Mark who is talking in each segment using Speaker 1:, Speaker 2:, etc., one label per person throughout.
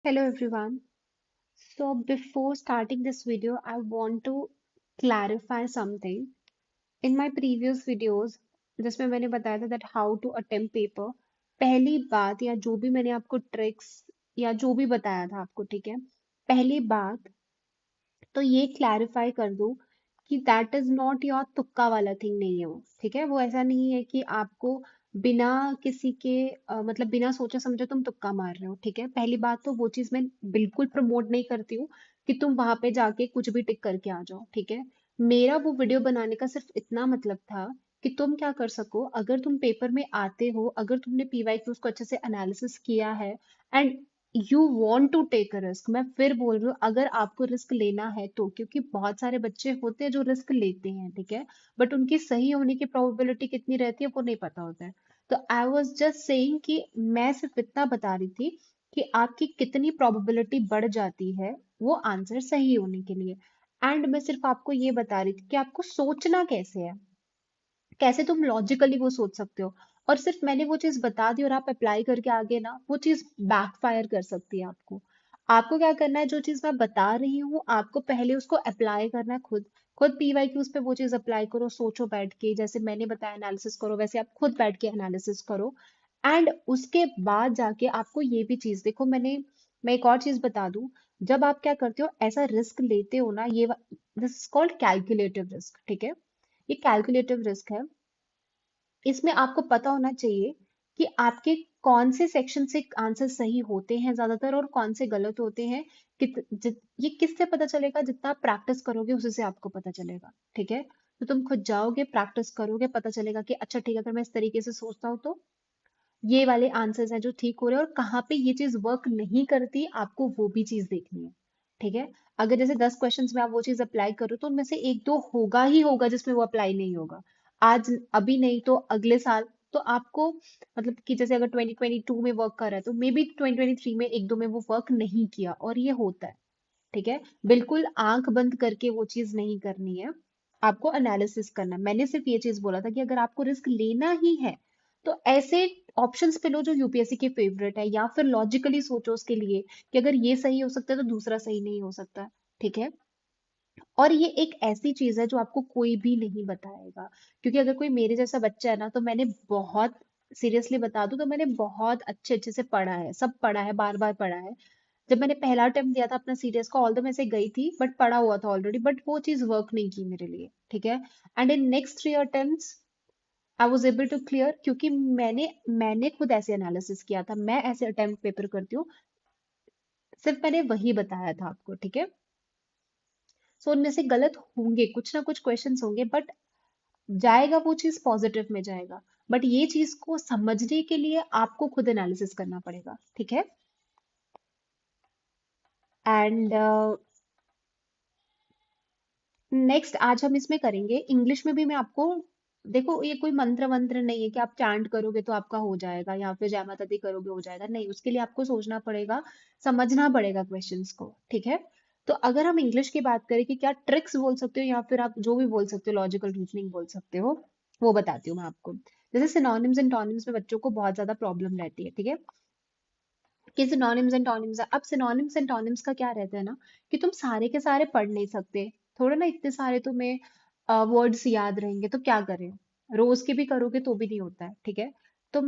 Speaker 1: Hello everyone. So before starting this video, I want to clarify something. In my previous videos, जिसमें मैंने बताया था that how to attempt paper, पहली बात या जो भी मैंने आपको ट्रिक्स या जो भी बताया था आपको, ठीक है? पहली बात तो ये क्लैरिफाई कर दूं कि दैट इज नॉट योर तुक्का वाला थिंग नहीं है वो, ठीक है? वो ऐसा नहीं है कि आपको बिना किसी के मतलब बिना सोचे समझे तुम तुक्का मार रहे हो, ठीक है? पहली बात तो वो चीज मैं बिल्कुल प्रमोट नहीं करती हूँ कि तुम वहां पे जाके कुछ भी टिक करके आ जाओ, ठीक है? मेरा वो वीडियो बनाने का सिर्फ इतना मतलब था कि तुम क्या कर सको, अगर तुम पेपर में आते हो, अगर तुमने पीवाईक्यूज को अच्छे से एनालिसिस किया है and you want to take a risk. मैं फिर बोल रही हूँ, अगर आपको रिस्क लेना है तो, क्योंकि बहुत सारे बच्चे होते हैं जो रिस्क लेते हैं, ठीक है, बट उनकी सही होने की प्रोबेबिलिटी कितनी रहती है वो नहीं पता होता है। तो आई वॉज जस्ट सेइंग कि मैं सिर्फ इतना बता रही थी कि आपकी कितनी प्रोबेबिलिटी बढ़ जाती है वो आंसर सही होने के लिए। एंड मैं सिर्फ आपको ये बता रही थी कि आपको सोचना कैसे है, कैसे तुम लॉजिकली वो सोच सकते हो। और सिर्फ मैंने वो चीज बता दी और आप अप्लाई करके आगे ना, वो चीज बैकफायर कर सकती है आपको। आपको क्या करना है, जो चीज मैं बता रही हूँ आपको पहले उसको अप्लाई करना है खुद। खुद पीवाईक्यूज पे वो चीज अप्लाई करो, सोचो बैठ के, जैसे मैंने बताया एनालिसिस करो, वैसे आप खुद बैठ के एनालिसिस करो। एंड उसके बाद जाके आपको ये भी चीज देखो, मैं एक और चीज बता दूं। जब आप क्या करते हो, ऐसा रिस्क लेते हो ना, ये this is called calculative risk, ठीक है? ये कैलकुलेटिव रिस्क है। इसमें आपको पता होना चाहिए कि आपके कौन से सेक्शन से आंसर सही होते हैं ज्यादातर और कौन से गलत होते हैं। ये किससे पता चलेगा? जितना आप प्रैक्टिस करोगे उसी से आपको पता चलेगा, ठीक है? तो तुम खुद जाओगे, प्रैक्टिस करोगे, पता चलेगा कि अच्छा ठीक है, अगर मैं इस तरीके से सोचता हूँ तो ये वाले आंसर्स हैं जो ठीक हो रहे हैं, और कहाँ पे ये चीज वर्क नहीं करती आपको वो भी चीज देखनी है, ठीक है? अगर जैसे 10 क्वेश्चंस में आप वो चीज अप्लाई करो तो उनमें से एक दो होगा ही होगा जिसमें वो अप्लाई नहीं होगा। आज अभी नहीं तो अगले साल तो आपको, मतलब कि जैसे अगर 2022 में वर्क कर रहा है तो मे बी 2023 में एक दो में वो वर्क नहीं किया, और ये होता है, ठीक है? बिल्कुल आंख बंद करके वो चीज नहीं करनी है, आपको एनालिसिस करना है। मैंने सिर्फ ये चीज बोला था कि अगर आपको रिस्क लेना ही है तो ऐसे ऑप्शंस पे लो जो यूपीएससी के फेवरेट है, या फिर लॉजिकली सोचो उसके लिए कि अगर ये सही हो सकता है तो दूसरा सही नहीं हो सकता, ठीक है? और ये एक ऐसी चीज है जो आपको कोई भी नहीं बताएगा, क्योंकि अगर कोई मेरे जैसा बच्चा है ना, तो मैंने बहुत सीरियसली बता दूं तो मैंने बहुत अच्छे अच्छे से पढ़ा है, सब पढ़ा है, बार बार पढ़ा है। जब मैंने पहला अटेम्प्ट दिया था अपना सीरियस का, ऑल्दो मैं से गई थी बट पढ़ा हुआ था ऑलरेडी, बट वो चीज वर्क नहीं की मेरे लिए, ठीक है? And in next 3 attempts I was able to clear, क्योंकि मैंने खुद ऐसे एनालिसिस किया था, मैं ऐसे अटेम्प्ट पेपर करती हूँ, सिर्फ मैंने वही बताया था आपको, ठीक है? सो उनमें से गलत होंगे, कुछ ना कुछ क्वेश्चंस होंगे, बट जाएगा वो चीज पॉजिटिव में जाएगा। बट ये चीज को समझने के लिए आपको खुद एनालिसिस करना पड़ेगा, ठीक है? एंड नेक्स्ट आज हम इसमें करेंगे इंग्लिश में भी। मैं आपको, देखो ये कोई मंत्र वंत्र नहीं है कि आप चांट करोगे तो आपका हो जाएगा, या फिर जय माता दी करोगे हो जाएगा, नहीं, उसके लिए आपको सोचना पड़ेगा, समझना पड़ेगा क्वेश्चंस को, ठीक है? तो अगर हम इंग्लिश की बात करें कि क्या ट्रिक्स बोल सकते हो या फिर आप जो भी बोल सकते हो, लॉजिकल रीजनिंग बोल सकते हो, वो बताती हूँ मैं आपको। जैसे सिनोनिम्स एंड टॉनिम्स में बच्चों को बहुत ज्यादा प्रॉब्लम रहती है, ठीक है? कि सिनोनिम्स एंड टॉनिम्स है। अब सिनोनिम्स एंड टॉनिम्स का क्या रहता है ना, कि तुम सारे के सारे पढ़ नहीं सकते, थोड़ा ना इतने सारे तुम्हें वर्ड्स याद रहेंगे तो क्या करें, रोज के भी करोगे तो भी नहीं होता है, ठीक है? तो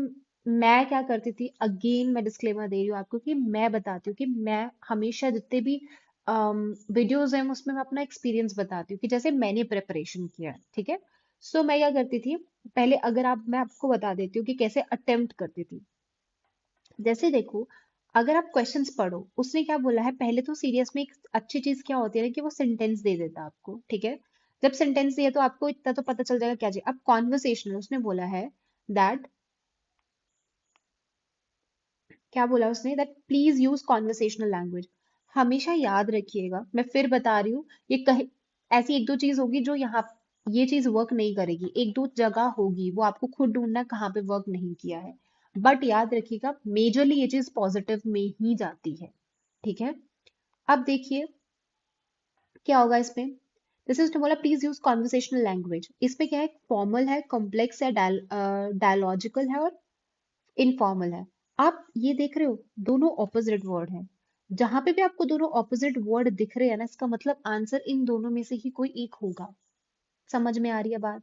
Speaker 1: मैं क्या करती थी, अगेन मैं डिस्क्लेमर दे रही हूँ आपको कि मैं बताती हूँ कि मैं हमेशा जितने भी वीडियोज हैं उसमें मैं अपना एक्सपीरियंस बताती हूँ कि जैसे मैंने प्रिपरेशन किया है, ठीक है? सो मैं क्या करती थी, पहले अगर आप, मैं आपको बता देती हूँ कि कैसे अटेम्प्ट करती थी। जैसे देखो, अगर आप क्वेश्चंस पढ़ो, उसने क्या बोला है, पहले तो सीरियस में एक अच्छी चीज क्या होती है ना कि वो सेंटेंस दे देता है आपको, ठीक है? जब सेंटेंस दिया तो आपको इतना तो पता चल जाएगा क्या चाहिए। अब कॉन्वर्सेशनल उसने बोला है दैट, क्या बोला उसने, that please use conversational language. हमेशा याद रखिएगा, मैं फिर बता रही हूँ, ये कहीं ऐसी एक दो चीज होगी जो यहाँ, ये चीज वर्क नहीं करेगी, एक दो जगह होगी, वो आपको खुद ढूंढना कहाँ पे वर्क नहीं किया है। बट याद रखिएगा, मेजरली ये चीज पॉजिटिव में ही जाती है, ठीक है? अब देखिए क्या होगा इसमें। जैसे उसने बोला प्लीज यूज कॉन्वर्सेशनल लैंग्वेज, इसमें क्या है, फॉर्मल है, कॉम्प्लेक्स है, डायलॉजिकल है और इनफॉर्मल है। आप ये देख रहे हो, दोनों ऑपोजिट वर्ड है। जहां पे भी आपको दोनों ऑपोजिट वर्ड दिख रहे हैं ना, इसका मतलब आंसर इन दोनों में से ही कोई एक होगा। समझ में आ रही है बात?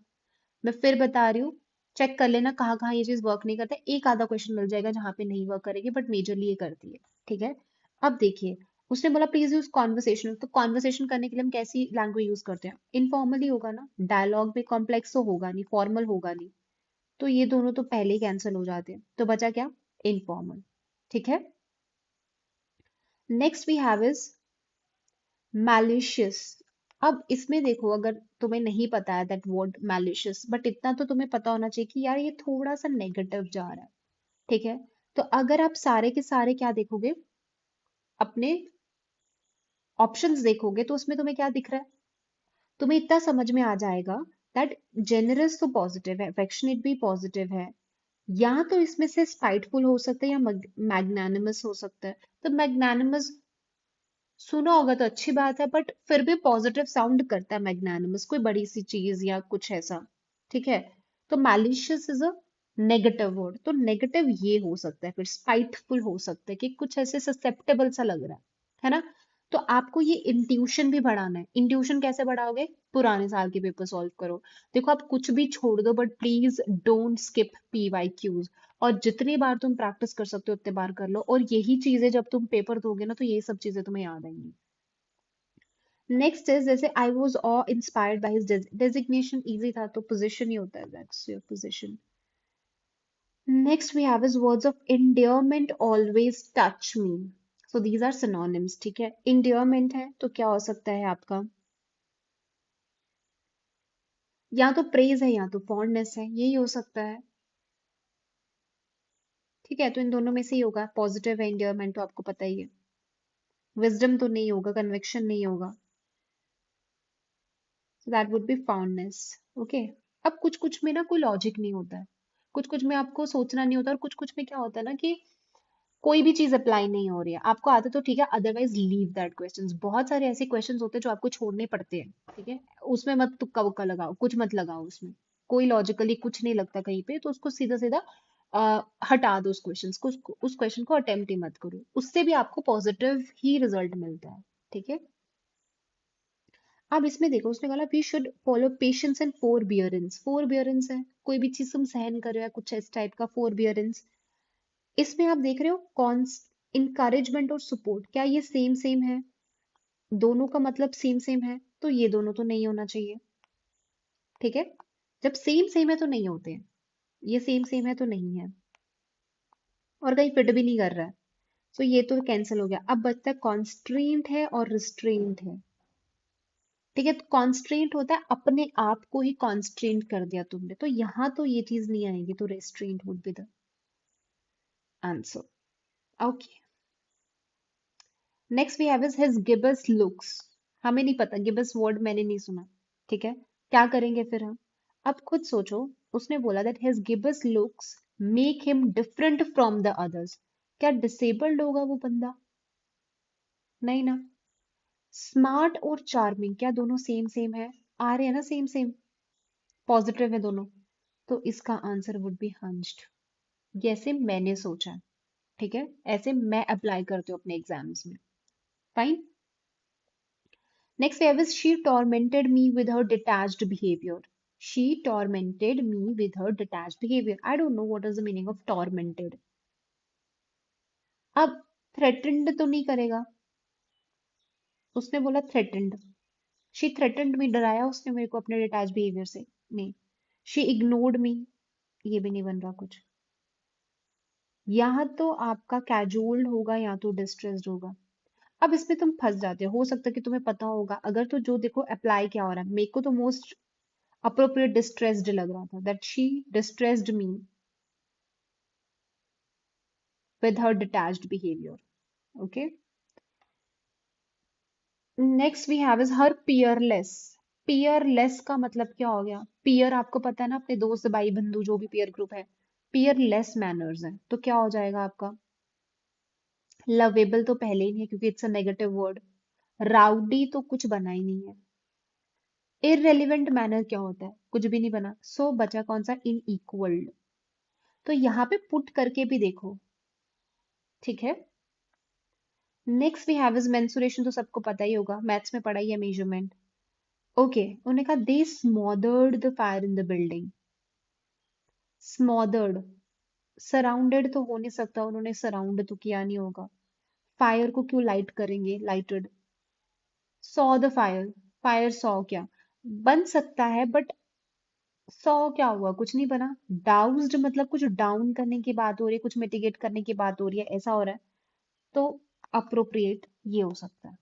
Speaker 1: मैं फिर बता रही हूँ, चेक कर लेना कहाँ कहाँ ये चीज वर्क नहीं करता। एक आधा क्वेश्चन मिल जाएगा जहां पे नहीं वर्क करेगी, बट मेजरली ये करती है। ठीक है। अब देखिए, उसने बोला प्लीज यूज कॉन्वर्सेशन। तो कॉन्वर्सेशन करने के लिए हम कैसी लैंग्वेज यूज करते हैं? इनफॉर्मली होगा ना, डायलॉग में कॉम्प्लेक्स तो होगा नहीं, फॉर्मल होगा नहीं। तो ये दोनों तो पहले ही कैंसिल हो जाते हैं, तो बचा क्या? इनफॉर्मल। ठीक है। Next we have is malicious। अब इसमें देखो, अगर तुम्हें नहीं पता है दैट वर्ड malicious, बट इतना तो तुम्हें पता होना चाहिए कि यार ये थोड़ा सा नेगेटिव जा रहा है। ठीक है। तो अगर आप सारे के सारे क्या देखोगे, अपने ऑप्शंस देखोगे, तो उसमें तुम्हें क्या दिख रहा है? तुम्हें इतना समझ में आ जाएगा दैट जेनरस तो पॉजिटिव है, अफेक्शनेट भी पॉजिटिव है, या तो इसमें से स्पाइटफुल हो सकता है या मैग्नानिमस हो सकता है। तो मैग्नानिमस सुना होगा तो अच्छी बात है, बट फिर भी पॉजिटिव साउंड करता है मैग्नानिमस, कोई बड़ी सी चीज या कुछ ऐसा। ठीक है। तो malicious is a negative word, तो नेगेटिव ये हो सकता है, फिर स्पाइटफुल हो सकता है कि कुछ ऐसे ससेप्टेबल सा लग रहा है ना? तो आपको ये इंट्यूशन भी बढ़ाना है। इंट्यूशन कैसे बढ़ाओगे? पुराने साल के पेपर सॉल्व करो। देखो, आप कुछ भी छोड़ दो, but please don't skip PYQs। और जितनी बार तुम प्रैक्टिस कर सकते हो उतने बार कर लो, और यही चीजें जब तुम पेपर दोगे ना, तो ये सब चीजें तुम्हें याद आएंगी। नेक्स्ट इज, जैसे I was awe inspired by his designation, easy था तो पोजिशन ही होता है, that's your position. Next we have is words of endearment always touch me। So these are synonyms। ठीक है। endearment है तो क्या हो सकता है आपका? या तो प्रेज है या तो फॉन्डनेस है, यही हो सकता है। ठीक है। तो इन दोनों में से ही होगा। पॉजिटिव है endearment, तो आपको पता ही है। विजडम तो नहीं होगा, कन्विक्शन नहीं होगा, so that would be fondness। Okay. अब कुछ कुछ में ना कोई लॉजिक नहीं होता है, कुछ कुछ में आपको सोचना नहीं होता, और कुछ कुछ में क्या होता है ना कि कोई भी चीज अप्लाई नहीं हो रही है, आपको आता तो ठीक है, अदरवाइज लीव दैट क्वेश्चंस। बहुत सारे ऐसे क्वेश्चंस होते हैं जो आपको छोड़ने पड़ते हैं। ठीक है। उसमें मत तुक्का वुक्का लगाओ, कुछ मत लगाओ उसमें, कोई लॉजिकली कुछ नहीं लगता कहीं पे, तो उसको सीधा सीधा हटा दो उस क्वेश्चन को, उस क्वेश्चन को अटेम्प्ट ही मत करो, उससे भी आपको पॉजिटिव ही रिजल्ट मिलता है। ठीक है। अब इसमें देखो, उसने बोला we should follow patience and forbearance. Forbearance है, कोई भी चीज तुम सहन कर रहे हो या कुछ इस टाइप का, फोरबियरेंस। इसमें आप देख रहे हो कौन, इंकरेजमेंट और सपोर्ट, क्या ये सेम सेम है? दोनों का मतलब सेम सेम है, तो ये दोनों तो नहीं होना चाहिए। ठीक है। जब सेम सेम है तो नहीं होते हैं, ये सेम सेम है तो नहीं है, और कहीं फिट भी नहीं कर रहा है, तो ये तो कैंसिल हो गया। अब बचता है कॉन्स्ट्रेंट है और रिस्ट्रेंट है। ठीक है। तो कॉन्स्ट्रेंट होता है अपने आप को ही कॉन्स्ट्रेंट कर दिया तुमने, तो यहां तो ये चीज नहीं आएगी, तो restraint would be the answer. Okay. Next we have is his gibbous looks. हमें नहीं पता, गिबस वर्ड मैंने नहीं सुना। ठीक है। क्या करेंगे फिर हम? अब खुद सोचो, उसने बोला that his gibbous looks make him different from the others. क्या डिसेबल्ड होगा वो बंदा? नहीं ना। स्मार्ट और चार्मिंग, क्या दोनों सेम सेम है? आ रहे हैं ना सेम सेम, पॉजिटिव है दोनों, तो इसका आंसर वुड बी हंज्ड। जैसे मैंने सोचा है। ठीक है। ऐसे मैं अप्लाई करती हूँ अपने एग्जाम्स में। फाइन। नेक्स्ट है she tormented me with her detached behaviour. She tormented me with her detached behaviour. I don't know what is the meaning of tormented. अब थ्रेटन्ड तो नहीं करेगा, उसने बोला थ्रेटन्ड। शी थ्रेटन्ड मी, डराया उसने मेरे को अपने डिटैच बिहेवियर से, नहीं। शी इग्नोर्ड मी, ये भी नहीं बन रहा कुछ। यहाँ तो आपका कैजुअल होगा या तो डिस्ट्रेस्ड होगा। अब इसमें तुम फंस जाते हो सकता है कि तुम्हें पता होगा, अगर तो जो देखो अप्लाई क्या हो रहा है, मेरे को तो मोस्ट अप्रोप्रिएट डिस्ट्रेस्ड लग रहा था, that she distressed me with her detached behaviour. Okay. Next we have is her peerless. Peerless का मतलब क्या हो गया? पियर आपको पता है ना, अपने दोस्त भाई बंधु जो भी पियर ग्रुप है। पियरलेस मैनर्स है, तो क्या हो जाएगा आपका? लवेबल तो पहले ही नहीं है क्योंकि it's a negative word. Rowdy तो कुछ बना ही नहीं है। इररेलीवेंट मैनर क्या होता है? कुछ भी नहीं बना, सो बचा कौन सा? इनइक्वल। तो यहाँ पे पुट करके भी देखो। ठीक है। Next we have is mensuration, तो सबको पता ही होगा, मैथ्स में पढ़ा ही है मेजरमेंट। ओके, उन्होंने कहा they smothered the fire in the building. Smothered, surrounded तो हो नहीं सकता, उन्होंने सराउंड तो किया नहीं होगा। फायर को क्यों लाइट करेंगे, lighted. Saw the fire, fire saw क्या बन सकता है, बट सॉ क्या हुआ, कुछ नहीं बना। डाउस्ड मतलब कुछ डाउन करने की बात हो रही है, कुछ मिटिगेट करने की बात हो रही है, ऐसा हो रहा है। तो अप्रोप्रिएट ये हो सकता है।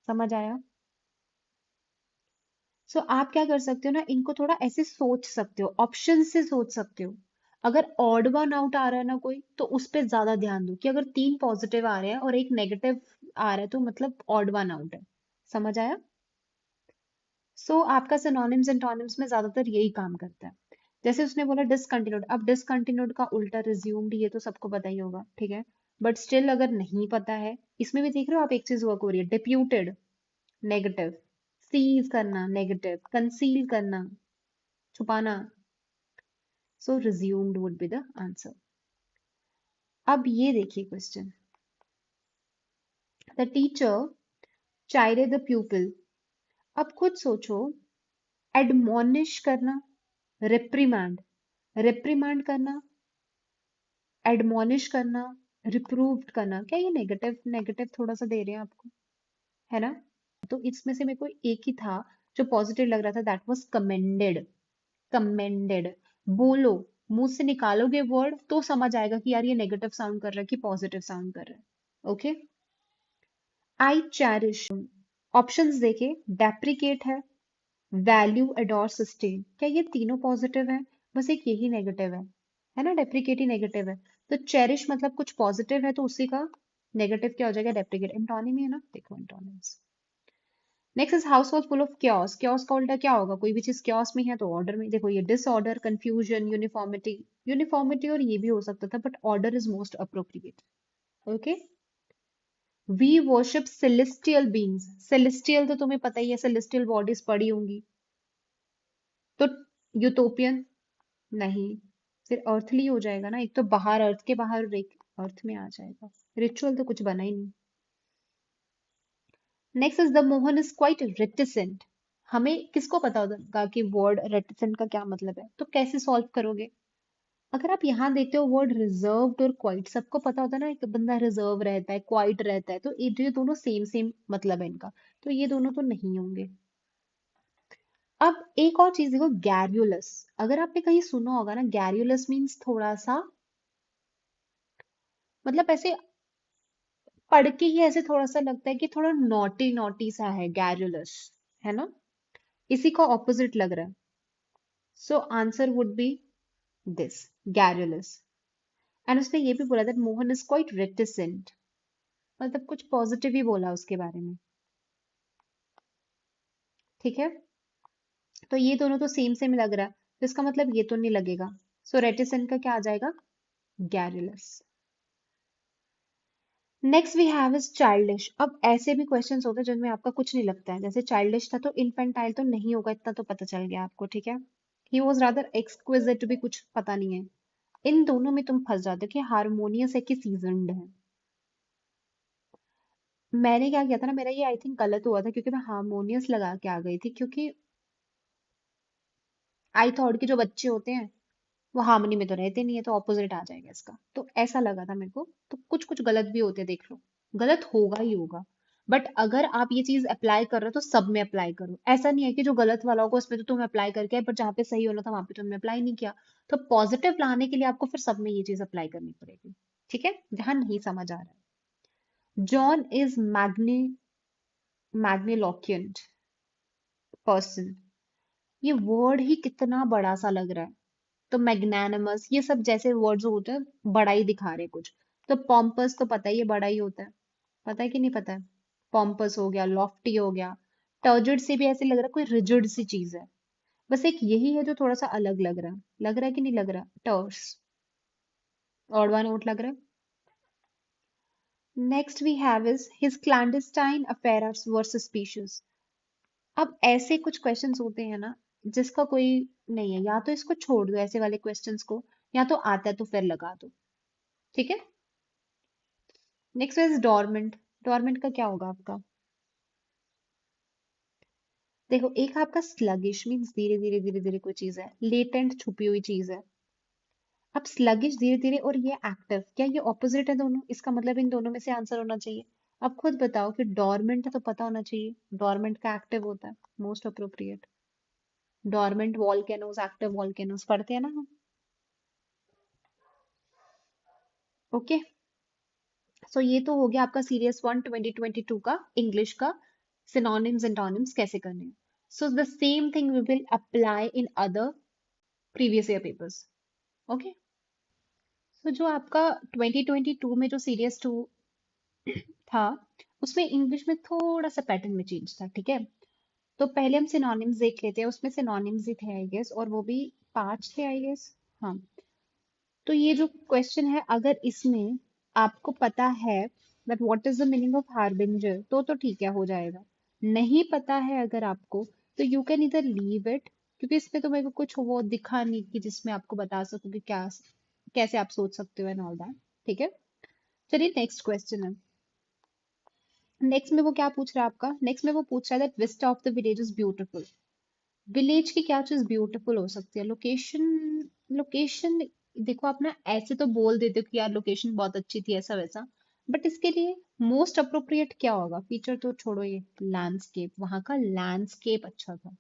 Speaker 1: समझ आया। सो आप क्या कर सकते हो ना, इनको थोड़ा ऐसे सोच सकते हो, ऑप्शन से सोच सकते हो। अगर ऑड वन आउट आ रहा है ना कोई, तो उस पे ज्यादा ध्यान दो कि अगर तीन पॉजिटिव आ रहे हैं और एक नेगेटिव आ रहा है तो मतलब ऑड वन आउट है। समझ आया। आपका सिनोनिम्स एंटोनिम्स में ज्यादातर यही काम करता है। जैसे उसने बोला डिसकंटिन्यूड, अब डिसकंटिन्यूड का उल्टा रिज्यूम्ड, ये तो सबको पता ही होगा, ठीक है। बट स्टिल अगर नहीं पता है, इसमें भी देख रहे हो आप, एक चीज वर्क हो रही है, डिप्यूटेड नेगेटिव, सीज करना नेगेटिव, कंसील करना छुपाना। Resumed would be the answer. अब ये देखिए question, the teacher chided the pupil। अब खुद सोचो, एडमोनिश करना, रिप्रीमैंड, रिप्रीमैंड करना, एडमोनिश करना, रिप्रूव्ड करना, क्या ये नेगेटिव नेगेटिव थोड़ा सा दे रहे हैं आपको, है ना। तो इसमें से मेरे को एक ही था जो पॉजिटिव लग रहा था, दैट वाज कमेंडेड। कमेंडेड, बोलो, मुंह से निकालोगे वर्ड तो समझ आएगा कि यार ये नेगेटिव साउंड कर रहा है कि पॉजिटिव साउंड कर रहा है। ओके, आई चैरिश, ऑप्शंस देखे, डेप्रिकेट वैल्यू, अडोर, सस्टेन, क्या ये तीनों पॉजिटिव है, बस एक यही नेगेटिव है ना, डेप्रिकेट ही नेगेटिव है। तो चेरिश मतलब कुछ पॉजिटिव है, तो उसी का नेगेटिव क्या हो जाएगा, डेप्रिकेट, एंटोनिम है ना, देखो antonyms. Next is house was full of chaos, chaos का उल्टा क्या होगा, कोई भी चीज क्योस में है तो ऑर्डर में, देखो ये डिसऑर्डर, कंफ्यूजन, यूनिफॉर्मिटी, यूनिफॉर्मिटी और ये भी हो सकता था, but order is most appropriate. Okay, we worship celestial beings, celestial तो तुम्हें पता ही है, सेलेस्टियल बॉडीज पड़ी होंगी, तो यूटोपियन नहीं, फिर अर्थली हो जाएगा ना, एक तो बाहर, अर्थ के बाहर, अर्थ में आ जाएगा। रिचुअल तो कुछ बना ही नहीं। Next is the Mohan is quite reticent. हमें किसको पता होगा कि वर्ड रेटिसेंट का क्या मतलब है, तो कैसे सॉल्व करोगे। अगर आप यहाँ देखते हो वर्ड रिजर्व्ड और क्वाइट, सबको पता होता है ना, एक बंदा रिजर्व रहता है, क्वाइट रहता है, तो ये दोनों सेम सेम मतलब है इनका, तो ये दोनों तो नहीं होंगे। अब एक और चीज देखो, गैरियोलस, अगर आपने कहीं सुना होगा ना, गैरियोलस मीन्स थोड़ा सा, मतलब ऐसे पढ़ के ही ऐसे थोड़ा सा लगता है कि थोड़ा नॉटी नॉटी सा है गैरुलस, है ना, इसी का ऑपोजिट लग रहा है। Answer would B this, garrulous. And उसने ये भी बोला that Mohan is quite reticent, मतलब कुछ पॉजिटिव ही बोला उसके बारे में। ठीक है, तो ये दोनों तो सेम सेम लग रहा है, तो इसका मतलब ये तो नहीं लगेगा। रेटिसेंट का क्या आ जाएगा, garrulous. Next we have is childish. अब ऐसे भी क्वेश्चंस होते हैं जिनमें आपका कुछ नहीं लगता है, जैसे चाइल्डिश था तो इनफेंटाइल तो नहीं होगा, इतना तो पता चल गया आपको, ठीक है। ही वॉज रादर एक्सक्विजिट भी कुछ पता नहीं है। इन दोनों में तुम फंस जाते हो कि हारमोनियस है कि सीजनड है। मैंने क्या किया था ना, मेरा ये आई थिंक गलत हुआ था, क्योंकि मैं हारमोनियस लगा के आ गई थी, क्योंकि आई थॉट के जो बच्चे होते हैं वो हार्मनी में तो रहते नहीं है, तो ऑपोजिट आ जाएगा इसका, तो ऐसा लगा था मेरे को। तो कुछ कुछ गलत भी होते हैं, देख लो, गलत होगा ही होगा। बट अगर आप ये चीज अप्लाई कर रहे हो तो सब में अप्लाई करो, ऐसा नहीं है कि जो गलत वाला होगा उसमें तो तुम अप्लाई करके आए, पर जहाँ पे सही होना था वहां पे तुमने अप्लाई नहीं किया। तो पॉजिटिव लाने के लिए आपको फिर सब में ये चीज अप्लाई करनी पड़ेगी, ठीक है, जहां नहीं समझ आ रहा है। जॉन इज मैग्निलोक्विएंट पर्सन, ये वर्ड ही कितना बड़ा सा लग रहा है। तो मैग्नानिमस, ये सब जैसे वर्ड्स होते हैं बड़ा ही दिखा रहे कुछ। तो पॉम्पस तो पता ही है बड़ा ही होता है, पता है कि नहीं पता है। पॉम्पस हो गया, लॉफ्टी हो गया। टर्जिड से भी ऐसे लग रहा है कोई रिजिड सी चीज है, बस एक यही है जो थोड़ा सा अलग लग रहा है कि नहीं लग रहा, टर्स, ऑड वन आउट लग रहा है। Next we have is his clandestine affairs were suspicious. अब ऐसे कुछ क्वेश्चंस होते हैं ना जिसका कोई नहीं है, या तो इसको छोड़ दो ऐसे वाले क्वेश्चंस को, या तो आता है तो फिर लगा दो, ठीक है। नेक्स्ट इज डोरमेंट, डोरमेंट का क्या होगा आपका? देखो, एक आपका स्लगिश मीन्स धीरे धीरे धीरे धीरे कोई चीज है, लेटेंट छुपी हुई चीज है। अब स्लगिश धीरे धीरे और ये एक्टिव, क्या ये ऑपोजिट है दोनों? इसका मतलब इन दोनों में से आंसर होना चाहिए। अब खुद बताओ, कि डोरमेंट है तो पता होना चाहिए, डोरमेंट का एक्टिव होता है, most appropriate. Dormant volcanoes, active volcanoes पढ़ते हैं ना हम। ओके, सो ये तो हो गया आपका सीरीज 1 2022 का इंग्लिश का सिनोनिम्स एंटोनिम्स कैसे करने हैं। So the same thing we will apply in other previous year papers. Okay, so जो आपका 2022 में जो सीरीज 2 था, उसमें इंग्लिश में थोड़ा सा पैटर्न में चेंज था, ठीक है। तो पहले हम सिनोनिम्स देख लेते हैं, उसमें सिनोनिम्स ही थे आई गेस, और वो भी 5 थे आई गेस। हाँ, तो ये जो क्वेश्चन है, अगर इसमें आपको पता है that what is the meaning of harbinger, तो ठीक है, हो जाएगा। नहीं पता है अगर आपको, तो you can either leave it, क्योंकि इसमें तो मेरे को कुछ वो दिखा नहीं कि जिसमें आपको बता सकूं कि क्या, कैसे आप सोच सकते हो एंड ऑल दैट। ठीक है, चलिए नेक्स्ट क्वेश्चन है। नेक्स्ट में वो क्या पूछ रहा है आपका? नेक्स्ट में वो पूछ रहा है that Vista of the village is beautiful. Village की क्या चीज ब्यूटीफुल हो सकती है? लोकेशन। लोकेशन, देखो आप ना ऐसे तो बोल देते हो कि यार लोकेशन बहुत अच्छी थी, ऐसा वैसा, बट इसके लिए मोस्ट अप्रोप्रिएट क्या होगा? फीचर तो छोड़ो, ये लैंडस्केप, वहां का लैंडस्केप अच्छा था।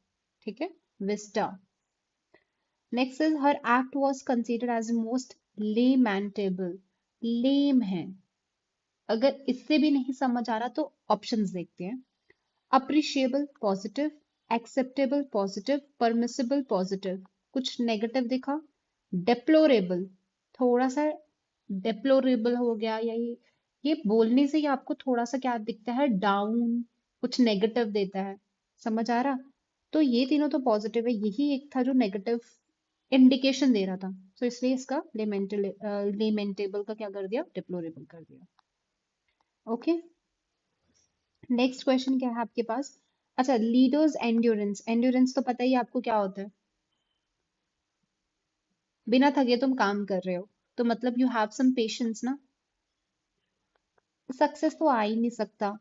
Speaker 1: ठीक है, vista. Next is her act was considered as most lamentable. Lame है, अगर इससे भी नहीं समझ आ रहा तो ऑप्शंस देखते हैं। Appreciable positive, acceptable positive, permissible positive. कुछ नेगेटिव दिखा? डेप्लोरेबल, थोड़ा सा डेप्लोरेबल हो गया, या ये बोलने से ही आपको थोड़ा सा क्या दिखता है? डाउन, कुछ नेगेटिव देता है। समझ आ रहा? तो ये तीनों तो पॉजिटिव है, यही एक था जो नेगेटिव इंडिकेशन दे रहा था, तो इसलिए इसका लेमेंटेबल का क्या कर दिया? डिप्लोरेबल कर दिया। ओके, नेक्स्ट क्वेश्चन क्या है आपके पास? अच्छा, लीडर्स एंड्योरेंस। एंड्योरेंस तो पता ही है आपको क्या होता है, बिना थके तुम काम कर रहे हो, तो मतलब यू हैव सम पेशेंस ना। सक्सेस तो आ ही नहीं सकता,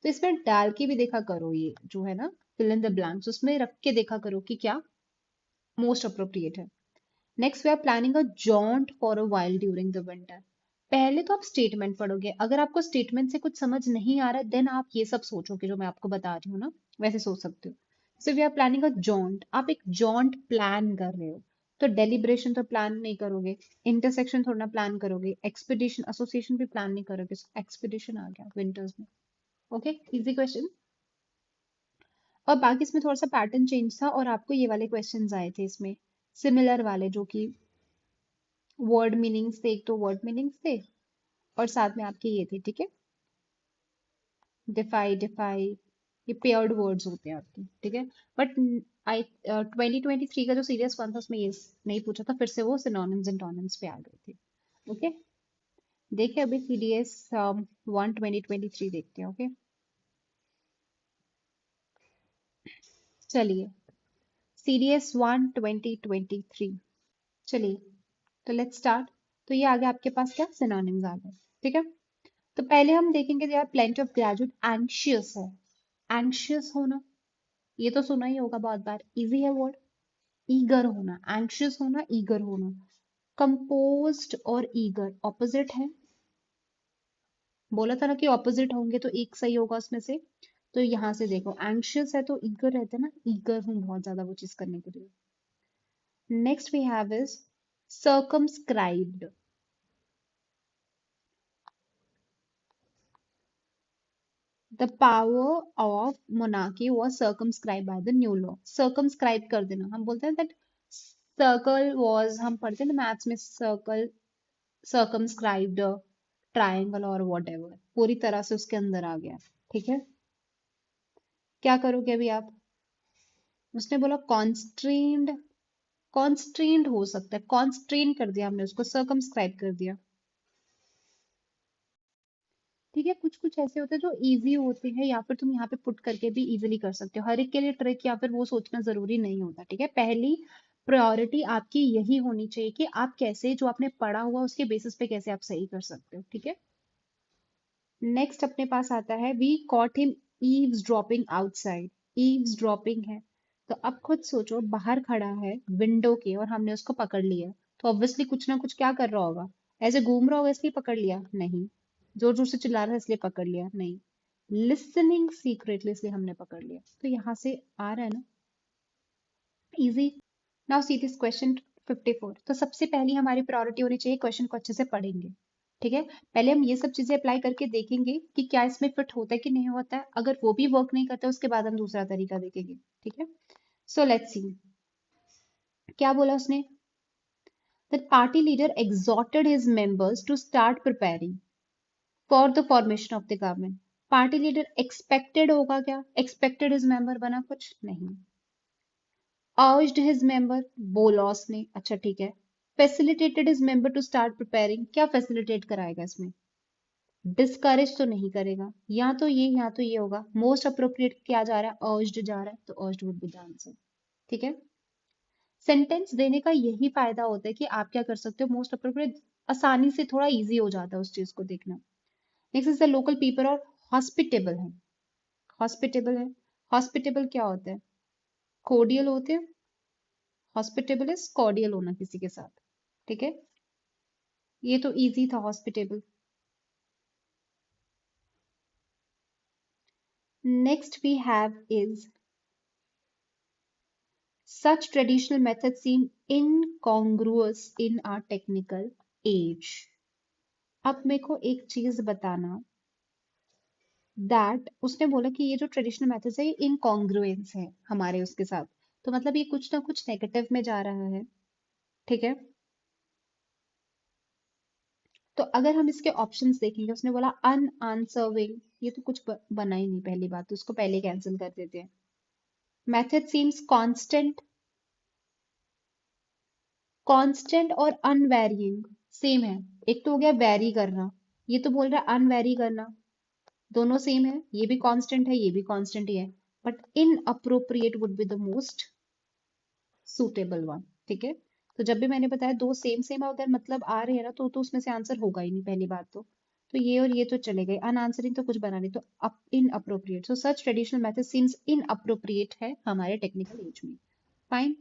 Speaker 1: तो इसमें डाल के भी देखा करो, ये जो है ना फिल इन द ब्लैंक्स, उसमें रख के देखा करो कि क्या मोस्ट अप्रोप्रिएट है। Next we are planning a jaunt for a while during the winter. पहले तो आप स्टेटमेंट पढ़ोगे, अगर आपको स्टेटमेंट से कुछ समझ नहीं आ रहा देन आप ये सब सोचोगे जो मैं आपको बता रही हूँ ना, वैसे सोच सकते हो। So we are planning a jaunt, आप एक जॉन्ट प्लान कर रहे हो, तो डेलिब्रेशन तो प्लान नहीं करोगे, इंटरसेक्शन थोड़ा ना प्लान करोगे, एक्सपीडिशन एसोसिएशन भी प्लान नहीं करोगे, एक्सपीडिशन आ गया विंटर्स में। Okay, easy question. और बाकी इसमें थोड़ा सा पैटर्न चेंज था, और आपको ये वाले क्वेश्चंस आए थे इसमें, सिमिलर वाले, जो कि वर्ड मीनिंग्स थे, एक तो वर्ड मीनिंग्स थे, और साथ में आपके ये थे, ठीक है, डिफाई डिफाई, ये पेयर्ड वर्ड्स होते हैं आपके, ठीक है। बट आई 2023 का जो सीरियस वन था उसमें ये नहीं पूछा था, फिर से वो सिनोनिम्स एंड टोनिम्स पे आ गए थे। ओके, देखिए अभी सीडीएस 1 2023 देखते हैं। ओके, चलिए, सीडीएस 1 2023, चलिए, तो लेट्स स्टार्ट। तो ये आ गया आपके पास, क्या सिनोनिम्स आ गए, ठीक है। तो पहले हम देखेंगे यार, प्लेंटी ऑफ ग्रेजुएट एंशियस है। एंशियस होना, ये तो सुना ही होगा बहुत बार, इजी है वर्ड। ईगर होना, एंशियस होना, ईगर होना। कंपोज्ड और ईगर ऑपोजिट है, बोला था ना कि ऑपोजिट होंगे तो एक सही होगा उसमें से। तो यहाँ से देखो, एंशियस है तो ईगर रहता है ना, ईगर हूँ बहुत ज्यादा वो चीज करने के लिए। Next we have is circumscribed. The power of monarchy was circumscribed by the new law. Circumscribe कर देना, हम बोलते हैं that circle was, हम पढ़ते हैं ना मैथ्स में, circle circumscribed triangle और whatever, पूरी तरह से उसके अंदर आ गया, ठीक है। क्या करोगे अभी आप? उसने बोला कॉन्स्ट्रेन्ड, कॉन्स्ट्रेन्ड हो सकता है, कॉन्स्ट्रेन कर दिया हमने उसको, सर्कमस्क्राइब कर दिया, ठीक है। कुछ कुछ ऐसे होते हैं जो इजी होते हैं, या फिर तुम यहाँ पे पुट करके भी इजीली कर सकते हो, हर एक के लिए ट्रिक या फिर वो सोचना जरूरी नहीं होता, ठीक है। पहली प्रायोरिटी आपकी यही होनी चाहिए कि आप कैसे जो आपने पढ़ा हुआ उसके बेसिस पे कैसे आप सही कर सकते हो, ठीक है। नेक्स्ट अपने पास आता है we caught him eavesdropping outside. Eavesdropping है, तो अब खुद सोचो, बाहर खड़ा है विंडो के और हमने उसको पकड़ लिया, तो ऑब्वियसली कुछ ना कुछ क्या कर रहा होगा, ऐसे घूम रहा होगा इसलिए पकड़ लिया नहीं, जोर जोर से चिल्ला रहा है इसलिए पकड़ लिया नहीं, लिसनिंग सीक्रेटली इसलिए हमने पकड़ लिया। तो यहाँ से आ रहा है ना, easy. Now see this question 54। तो सबसे पहली हमारी प्रायोरिटी होनी चाहिए, क्वेश्चन को अच्छे से पढ़ेंगे। ठीक है, पहले हम ये सब चीजें अप्लाई करके देखेंगे कि क्या इसमें फिट होता है कि नहीं होता है, अगर वो भी वर्क नहीं करता उसके बाद हम दूसरा तरीका देखेंगे। ठीक है, सो लेट्स सी क्या बोला उसने। The party leader exhorted his members to start preparing for the formation of the government। Party leader expected होगा क्या, एक्सपेक्टेड हिज मेंबर बना कुछ नहीं। urged his member, बोला उसने, अच्छा ठीक है। facilitated his member to start preparing, क्या facilitate कराएगा इसमें, डिस्करेज तो नहीं करेगा, या तो ये होगा। मोस्ट अप्रोप्रिएट क्या जा रहा है, अर्ज्ड जा रहा है, तो urged would be the answer. ठीक है, सेंटेंस देने का यही फायदा होता है कि आप क्या कर सकते हो, मोस्ट अप्रोप्रिएट आसानी से थोड़ा इजी हो जाता है उस चीज को देखना। Next is the local people और हॉस्पिटेबल है। हॉस्पिटेबल है, हॉस्पिटेबल क्या होता है, कोडियल होते हैं, हॉस्पिटेबल इज कॉर्डियल होना किसी के साथ। ठीक है, ये तो इजी था hospitable. Next we have is such traditional methods seem incongruous in our technical age। अब मेरे को एक चीज बताना, दैट उसने बोला कि ये जो ट्रेडिशनल मेथड्स है ये इनकॉन्ग्रुएंस है हमारे उसके साथ, तो मतलब ये कुछ ना कुछ नेगेटिव में जा रहा है। ठीक है, तो अगर हम इसके ऑप्शंस देखेंगे, उसने बोला अनआंसर्विंग, ये तो कुछ बना ही नहीं, पहली बात तो उसको पहले कैंसिल कर देते हैं। मेथड सीम्स कांस्टेंट, कांस्टेंट और अनवेरिइंग सेम है। एक तो हो गया वेरी करना, ये तो बोल रहा है अनवेरी करना, दोनों सेम है, ये भी कांस्टेंट है ये भी कांस्टेंट ही है, but in appropriate would be the most suitable one. ठीक है, तो जब भी मैंने बताया दो सेम सेम अगर मतलब आ रहे हैं ना, तो उसमें से आंसर होगा ही नहीं पहली बात तो ये और ये तो चले गए, अनआंसरिंग तो कुछ बना नहीं, तो up in appropriate, so such traditional method seems in appropriate है हमारे टेक्निकल एज में। Fine.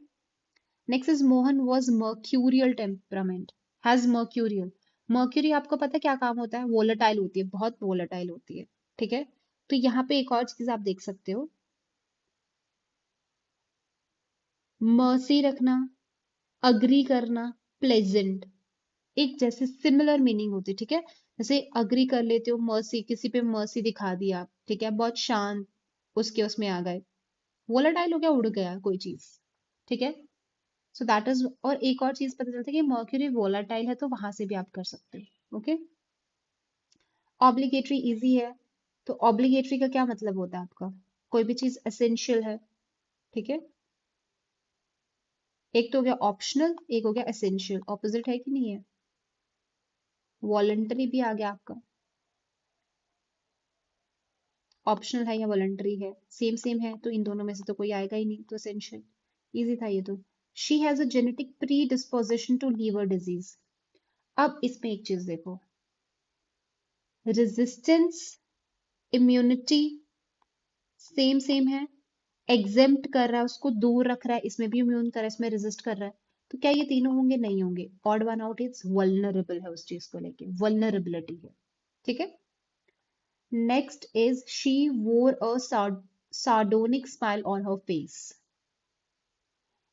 Speaker 1: Next is Mohan was mercurial temperament, has mercurial. Mercury आपको पता है क्या काम होता है, वोलेटाइल होती है, बहुत वोलेटाइल होती है। ठीक है, तो यहाँ पे एक और चीज आप देख सकते हो, मर्सी रखना, अग्री करना, प्लेजेंट, एक जैसे सिमिलर मीनिंग होती है। ठीक है, जैसे अग्री कर लेते हो, मर्सी किसी पे मर्सी दिखा दिया, ठीक है, बहुत शांत उसके उसमें आ गए, वोलेटाइल हो गया, उड़ गया कोई चीज। ठीक है, सो दैट इज, और एक और चीज पता चलता है कि मर्क्यूरी वोलेटाइल है, तो वहां से भी आप कर सकते हो। ओके, ऑब्लिगेटरी इजी है, तो ऑब्लिगेटरी का क्या मतलब होता है आपका, कोई भी चीज एसेंशियल है। ठीक है, एक तो हो गया ऑप्शनल, एक हो गया एसेंशियल, ऑपोजिट है कि नहीं है। वॉलंटरी भी आ गया आपका, ऑप्शनल है या वॉलंटरी है, सेम सेम है, तो इन दोनों में से तो कोई आएगा ही नहीं, तो एसेंशियल। इजी था ये तो। She has a genetic predisposition to liver disease. अब इसमें एक चीज देखो, रेजिस्टेंस, इम्यूनिटी सेम सेम है, एग्जेम्प्ट कर रहा है उसको, दूर रख रहा है, इसमें भी इम्यून कर रहा है, इसमें रेजिस्ट कर रहा है, तो क्या ये तीनों होंगे, नहीं होंगे, odd one out, is vulnerable है उस चीज को लेके, वल्नरेबिलिटी है। ठीक है, नेक्स्ट इज शी वोर अ sardonic smile on her face।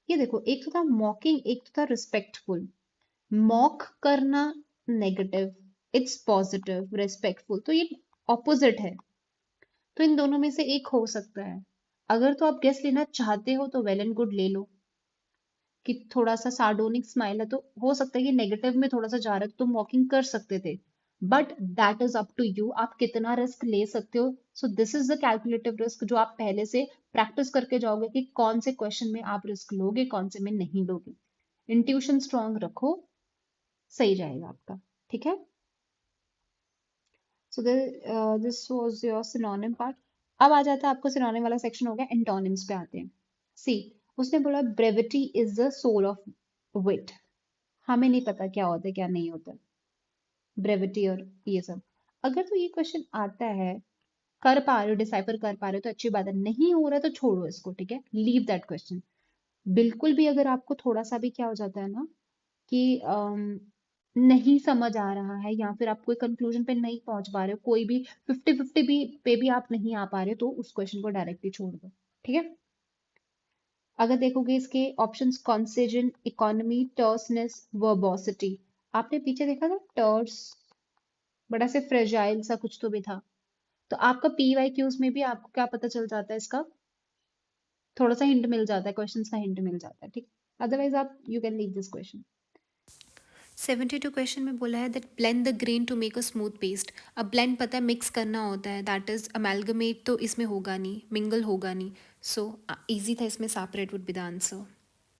Speaker 1: ये देखो, एक तो था मॉकिंग, एक तो था रिस्पेक्टफुल। मॉक करना नेगेटिव, इट्स पॉजिटिव, रिस्पेक्टफुल तो ये ऑपोजिट है, तो इन दोनों में से एक हो सकता है। अगर तो आप गेस लेना चाहते हो तो वेल एंड गुड ले लो, कि थोड़ा सा सार्डोनिक स्माइल है तो हो सकता है कि नेगेटिव में थोड़ा सा जा रहा है, तो तुम वॉकिंग कर सकते थे, but that is up to you, आप कितना रिस्क ले सकते हो। So this is the calculative risk, जो आप पहले से प्रैक्टिस करके जाओगे कि कौन से क्वेश्चन में आप रिस्क लोगे, कौन से में नहीं लोगे। इंट्यूशन स्ट्रांग रखो, सही जाएगा आपका। ठीक है, so this was your synonym part. अब आ जाता है आपको सिनोनिम वाला सेक्शन, हो गया एंटोनिम्स पे आते हैं। सी, उसने बोला brevity is the soul of wit. हमें नहीं पता क्या होता है क्या नहीं होता ब्रेविटी और ये सब। अगर तो ये क्वेश्चन आता है, कर पा रहे हो, डिसाइफर कर पा रहे हो तो अच्छी बात है, नहीं हो रहा है तो छोड़ो इसको, ठीक है, लीव दैट क्वेश्चन। बिल्कुल भी अगर आपको थोड़ा सा भी क्या हो जाता है ना कि नहीं समझ आ रहा है या फिर आप कोई कंक्लूजन पे नहीं पहुंच पा रहे हो, कोई भी 50-50 भी पे भी आप नहीं आ पा रहे हो, तो उस क्वेश्चन को डायरेक्टली छोड़ दो, ठीक है। अगर देखोगे इसके ऑप्शंस, कॉन्सेजन, इकोनॉमी, टर्सनेस, वर्बोसिटी। आपने पीछे देखा था टर्स, बड़ा से फ्रेजाइल सा कुछ तो भी था। तो आपका पी वाई क्यूज में भी आपको क्या पता चल जाता है इसका, थोड़ा सा हिंट मिल जाता है, क्वेश्चंस का हिंट मिल जाता है, ठीक। अदरवाइज आप you can leave this question.
Speaker 2: 72 question में बोला है that blend the grain to make a smooth paste. अब ब्लेंड पता है मिक्स करना होता है, दैट इज अमेलगमेट तो इसमें होगा नहीं, मिंगल होगा नहीं। सो इजी था इसमें, separate would be the answer.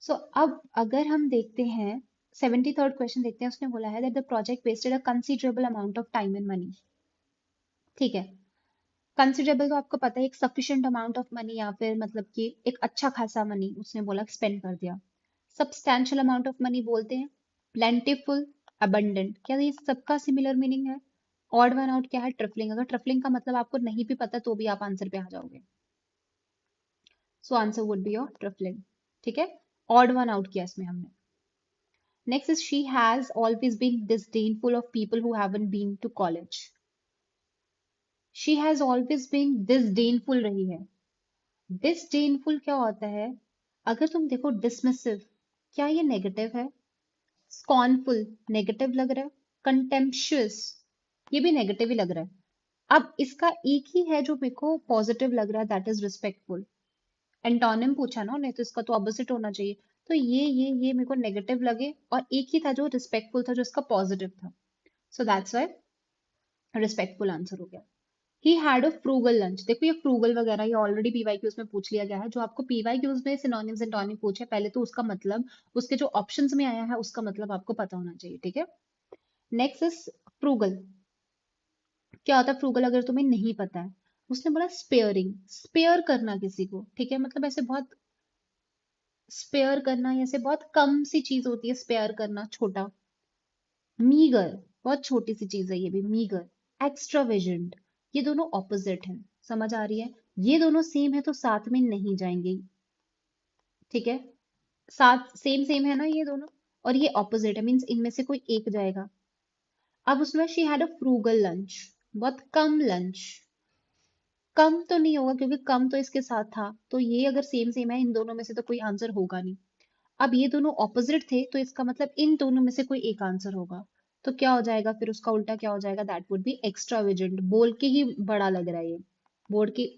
Speaker 1: So अब अगर हम देखते हैं 73rd क्वेश्चन देखते हैं, उसने बोला है that the project wasted a considerable amount of time and money, ठीक है। कंसीडरेबल तो आपको पता है, एक सफिशिएंट अमाउंट ऑफ मनी या फिर मतलब कि एक अच्छा खासा मनी उसने बोला स्पेंड कर दिया। सब्सटैंशियल अमाउंट ऑफ मनी बोलते हैं, प्लेंटीफुल, अबंडेंट, क्या ये सबका सिमिलर मीनिंग है। ऑड वन आउट क्या है, ट्रिफलिंग। अगर ट्रिफलिंग का मतलब आपको नहीं भी पता तो भी आप आंसर पे आ जाओगे, so answer would be your trifling, ठीक है। ऑड वन आउट किया इसमें हमने। Next is she has always been disdainful of people who haven't been to college. She has always been disdainful रही है। डिसडेनफुल क्या होता है, अगर तुम देखो डिसमिसिव, क्या ये नेगेटिव है। स्कॉर्नफुल नेगेटिव लग रहा है। कंटेम्पशुअस ये भी नेगेटिव ही लग रहा है। अब इसका एक ही है जो मेरे को पॉजिटिव लग रहा है, दैट इज रिस्पेक्टफुल। एंटोनिम पूछा ना उन्हें, तो इसका तो ऑपोजिट होना चाहिए। तो ये मेरे को नेगेटिव लगे, और एक ही था जो रिस्पेक्टफुल था जो इसका पॉजिटिव था, so that's why respectful answer हो गया। He had a frugal lunch. देखो ये फ्रूगल वगैरह ये ऑलरेडी पीवाईक्यूज में पूछ लिया गया है, जो आपको पीवाईक्यूज में सिनोनिम्स एंटोनिम पूछे पहले तो उसका मतलब, उसके जो ऑप्शंस में आया है उसका मतलब आपको पता होना चाहिए, ठीक है। Next is frugal. क्या होता है फ्रूगल अगर तुम्हें नहीं पता है। उसने बोला स्पेयरिंग, स्पेयर करना किसी को, ठीक है, मतलब ऐसे बहुत स्पेयर करना, ऐसे बहुत कम सी चीज होती है स्पेयर करना, छोटा। मीगर, बहुत छोटी सी चीज है ये भी, मीगर। एक्स्ट्रावेजेंट, ये दोनों ऑपोजिट हैं, समझ आ रही है। ये दोनों सेम है तो साथ में नहीं जाएंगे, ठीक है। साथ सेम सेम है ना ये दोनों, और ये ऑपोजिट है, मीन्स इनमें से कोई एक जाएगा। अब उसमें she had a frugal lunch, बहुत कम लंच। कम तो नहीं होगा क्योंकि कम तो इसके साथ था, तो ये अगर सेम सेम है इन दोनों में से तो कोई आंसर होगा नहीं। अब ये दोनों ऑपोजिट थे तो इसका मतलब इन दोनों में से कोई एक आंसर होगा। तो क्या हो जाएगा फिर, उसका उल्टा क्या हो जाएगा, दैट वुड बी एक्स्ट्रावेजेंट। बोल के ही बड़ा लग रहा है ये, बोल के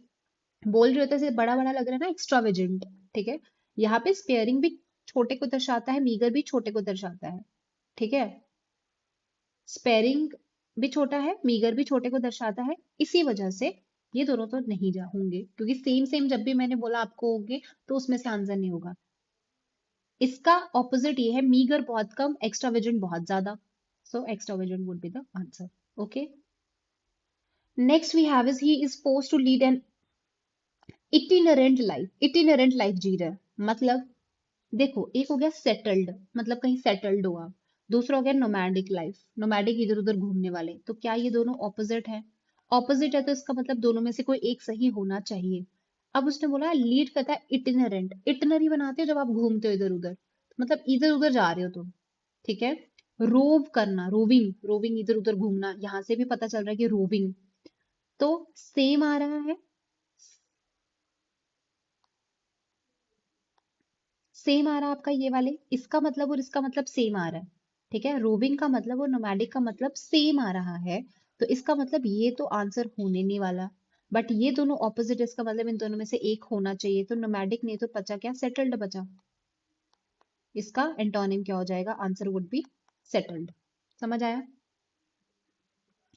Speaker 1: बोल रहे होते से बड़ा बड़ा लग रहा है ना, एक्स्ट्रावेजेंट, ठीक है। यहाँ पे स्पेयरिंग भी छोटे को दर्शाता है, मीगर भी छोटे को दर्शाता है, ठीक है। स्पेयरिंग भी छोटा है, मीगर भी छोटे को दर्शाता है, इसी वजह से ये दोनों तो नहीं जा होंगे, क्योंकि सेम सेम जब भी मैंने बोला आपको होंगे तो उसमें से आंसर नहीं होगा। इसका ऑपोजिट ये है, मीगर बहुत कम, एक्स्ट्रावेजेंट बहुत ज्यादा, so extravagant would be the answer, okay. Next we have is he is forced to lead an itinerant life. Itinerant life जी रहा है मतलब, देखो एक हो गया सेटल्ड, मतलब कहीं सेटल्ड हो आप। दूसरा हो गया नोमैडिक लाइफ, नोमैडिक इधर उधर घूमने वाले। तो क्या ये दोनों ऑपोजिट है, ऑपोजिट है तो इसका मतलब दोनों में से कोई एक सही होना चाहिए। अब उसने बोला लीड करता है इटिनरेंट, इटिनरी बनाते हो जब आप घूमते हो इधर उधर, मतलब इधर उधर जा रहे हो तुम, ठीक है। रोव करना, रोविंग, रोविंग इधर उधर घूमना, यहां से भी पता चल रहा है कि रोविंग, तो सेम आ रहा है। सेम आ रहा है आपका ये वाले, इसका मतलब और इसका मतलब सेम आ रहा है, ठीक है। रोविंग का मतलब और नोमैडिक का मतलब सेम आ रहा है, तो इसका मतलब ये तो आंसर होने नहीं वाला। बट ये दोनों ऑपोजिट, इसका मतलब इन दोनों में से एक होना चाहिए, तो नोमैडिक नहीं तो बचा क्या, सेटल्ड बचा। इसका एंटोनिम क्या हो जाएगा, आंसर वुड बी सेटल्ड। समझ आया।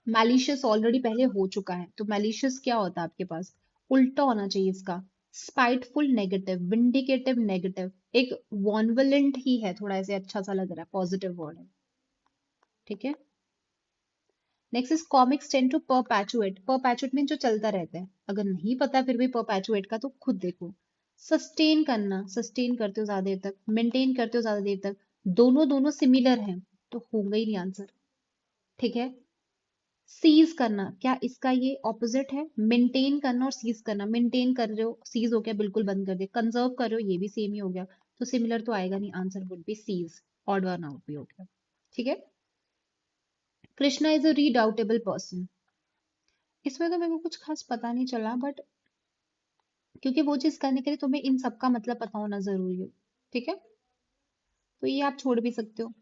Speaker 1: मैलिशियस ऑलरेडी पहले हो चुका है, तो मैलिशियस क्या होता है आपके पास, उल्टा होना चाहिए इसका। स्पाइटफुल नेगेटिव, विंडिकेटिव नेगेटिव, एक वॉन्वलेंट ही है, थोड़ा ऐसे अच्छा सा लग रहा है, पॉजिटिव वर्ड है, ठीक है। Next is comics tend to perpetuate. Perpetuate mean जो चलता रहता है, अगर नहीं पता फिर भी परपैचुएट का तो खुद देखो। सस्टेन करना, सस्टेन करते हो ज्यादा देर तक, मेंटेन करते हो ज्यादा देर तक, दोनों दोनों सिमिलर हैं, तो होगा ही नहीं आंसर, ठीक है। सीज करना, क्या इसका ये ऑपोजिट है? मेंटेन करना और सीज करना, मेंटेन कर रहे हो, सीज हो गया बिल्कुल बंद कर दिया, कंजर्व कर रहे हो ये भी सेम ही हो गया, तो सिमिलर तो आएगा नहीं, answer would be C's, odd one out भी हो गया। ठीक है। Krishna is a redoubtable person, इसमें तो मेरे को कुछ खास पता नहीं चला, बट क्योंकि वो चीज करने के लिए तुम्हें इन सब का मतलब पता होना जरूरी है। ठीक है, तो ये आप छोड़ भी सकते हो।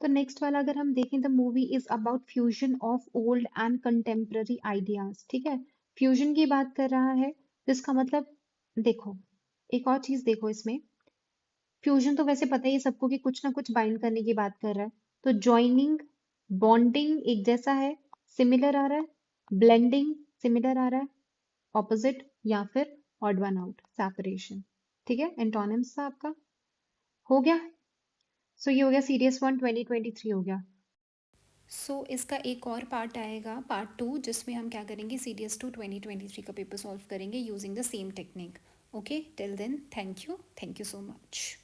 Speaker 1: तो नेक्स्ट वाला अगर हम देखें, the movie is about fusion of old and contemporary ideas. ठीक है, फ्यूजन की बात कर रहा है, तो इसका मतलब देखो, एक और चीज देखो इसमें, फ्यूजन तो वैसे पता ही है सबको कि कुछ ना कुछ बाइंड करने की बात कर रहा है, तो ज्वाइनिंग, बॉन्डिंग एक जैसा है, सिमिलर आ रहा है, ब्लेंडिंग सिमिलर आ रहा है, ऑपोजिट, या फिर ऑड वन आउट, सेपरेशन। ठीक है, एंटोनिम्स था आपका, हो गया। सो ये हो गया सीरियस वन 2023 हो गया।
Speaker 2: सो इसका एक और पार्ट आएगा, पार्ट 2, जिसमें हम क्या करेंगे, CDS 2 2023 का पेपर सॉल्व करेंगे using the same technique. Okay, till then thank you so much.